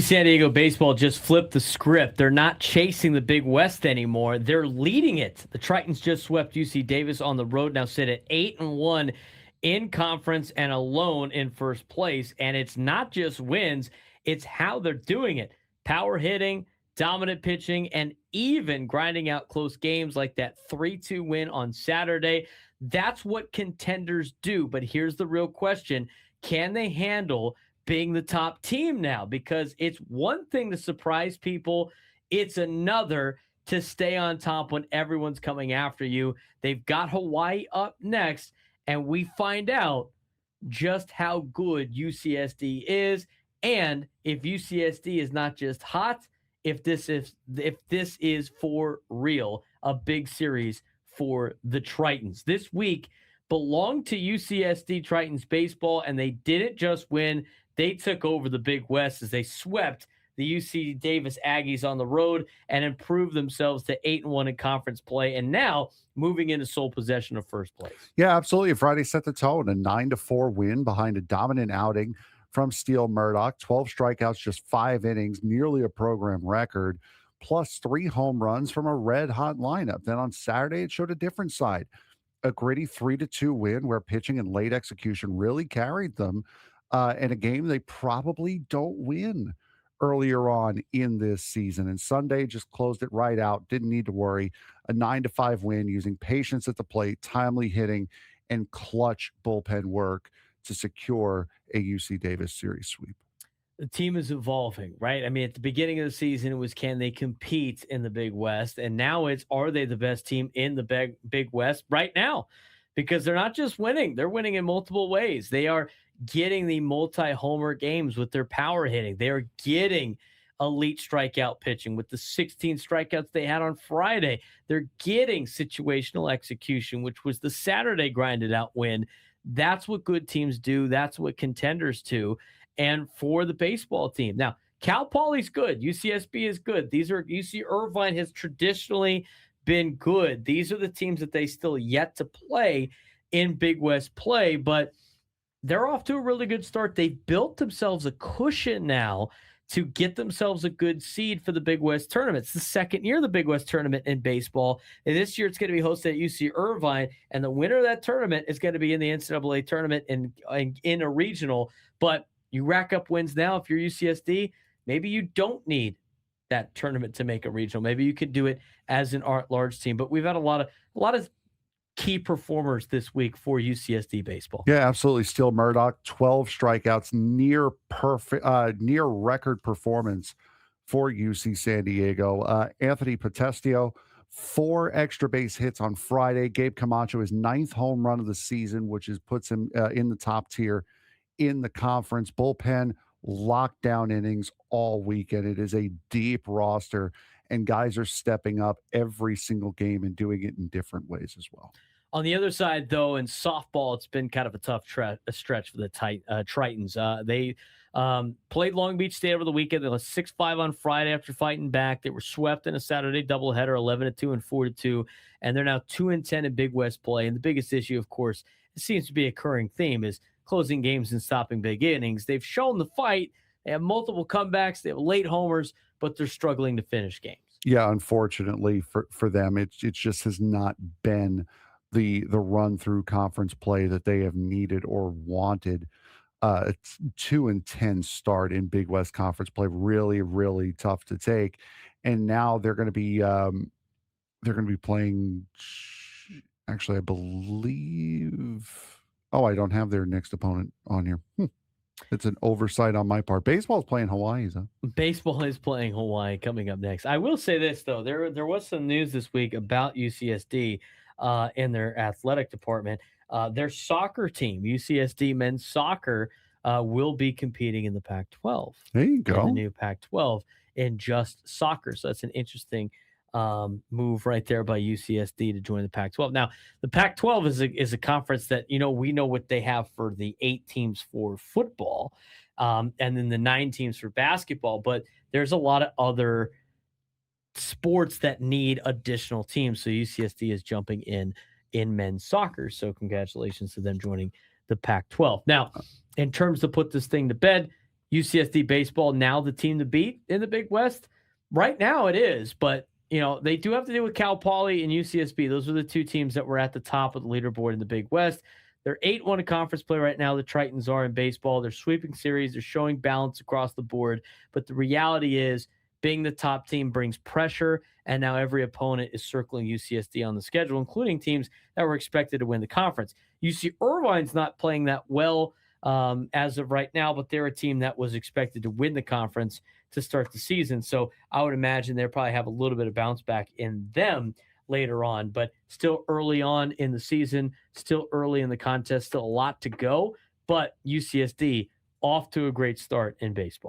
San Diego baseball just flipped the script. They're not chasing the Big West anymore. They're leading it. The Tritons just swept UC Davis on the road. Now sit at 8-1 in conference and alone in first place. And it's not just wins, it's how they're doing it. Power hitting, dominant pitching, and even grinding out close games like that 3-2 win on Saturday. That's what contenders do. But here's the real question. Can they handle being the top team now? Because it's one thing to surprise people. It's another to stay on top when everyone's coming after you. They've got Hawaii up next, and we find out just how good UCSD is, and if UCSD is not just hot, if this is for real, a big series for the Tritons. This week belonged to UCSD Tritons baseball, and they didn't just win. They took over the Big West as they swept the UC Davis Aggies on the road and improved themselves to 8-1 in conference play, and now moving into sole possession of first place. Yeah, absolutely. Friday set the tone, a 9-4 win behind a dominant outing from Steele Murdoch. 12 strikeouts, just 5 innings, nearly a program record, plus 3 home runs from a red-hot lineup. Then on Saturday, it showed a different side, a gritty 3-2 win where pitching and late execution really carried them. In a game they probably don't win earlier on in this season. And Sunday just closed it right out. Didn't need to worry. A 9-5 win using patience at the plate, timely hitting, and clutch bullpen work to secure a UC Davis series sweep. The team is evolving, right? I mean, at the beginning of the season, it was can they compete in the Big West? And now it's are they the best team in the Big West right now? Because they're not just winning, they're winning in multiple ways. They are getting the multi-homer games with their power hitting. They are getting elite strikeout pitching with the 16 strikeouts they had on Friday. They're getting situational execution, which was the Saturday grinded out win. That's what good teams do. That's what contenders do. And for the baseball team. Now, Cal Poly's good. UCSB is good. These are UC Irvine has traditionally been good. These are the teams that they still yet to play in Big West play, but they're off to a really good start. They've built themselves a cushion now to get themselves a good seed for the Big West tournament. It's the second year of the Big West tournament in baseball. And this year it's going to be hosted at UC Irvine. And the winner of that tournament is going to be in the NCAA tournament in a regional. But you rack up wins now. If you're UCSD, maybe you don't need that tournament to make a regional. Maybe you could do it as an large team. But we've had a lot of key performers this week for UCSD baseball. Yeah, absolutely. Steele Murdoch, 12 strikeouts, near perfect, near record performance for UC San Diego. Anthony Potestio, 4 extra base hits on Friday. Gabe Camacho, his 9th home run of the season, which puts him in the top tier in the conference. Bullpen, lockdown innings all weekend. It is a deep roster, and guys are stepping up every single game and doing it in different ways as well. On the other side, though, in softball, it's been kind of a tough stretch for the Tritons. They played Long Beach State over the weekend. They lost 6-5 on Friday after fighting back. They were swept in a Saturday doubleheader, 11-2 and 4-2, and they're now 2-10 in Big West play. And the biggest issue, of course, it seems to be a recurring theme, is closing games and stopping big innings. They've shown the fight. They have multiple comebacks. They have late homers, but they're struggling to finish games. Yeah, unfortunately for them, it just has not been the run through conference play that they have needed or wanted. 2-10 start in Big West Conference play, really, really tough to take. And now they're going to be playing. Actually, I believe. Oh, I don't have their next opponent on here. It's an oversight on my part. Baseball is playing Hawaii, huh? Baseball is playing Hawaii coming up next. I will say this, though. There was some news this week about UCSD in their athletic department. Their soccer team, UCSD men's soccer, will be competing in the Pac-12. There you go. In the new Pac-12 in just soccer. So that's an interesting move right there by UCSD to join the Pac-12. Now, the Pac-12 is a conference that, we know what they have for the 8 teams for football, and then the 9 teams for basketball. But there's a lot of other sports that need additional teams. So UCSD is jumping in men's soccer. So congratulations to them joining the Pac-12. Now, in terms to put this thing to bed, UCSD baseball now the team to beat in the Big West? Right now it is, but they do have to deal with Cal Poly and UCSB. Those are the two teams that were at the top of the leaderboard in the Big West. They're 8-1 in conference play right now. The Tritons are in baseball. They're sweeping series. They're showing balance across the board. But the reality is, being the top team brings pressure, and now every opponent is circling UCSD on the schedule, including teams that were expected to win the conference. UC Irvine's not playing that well as of right now, but they're a team that was expected to win the conference to start the season. So I would imagine they'll probably have a little bit of bounce back in them later on, but still early on in the season, still early in the contest, still a lot to go. But UCSD off to a great start in baseball.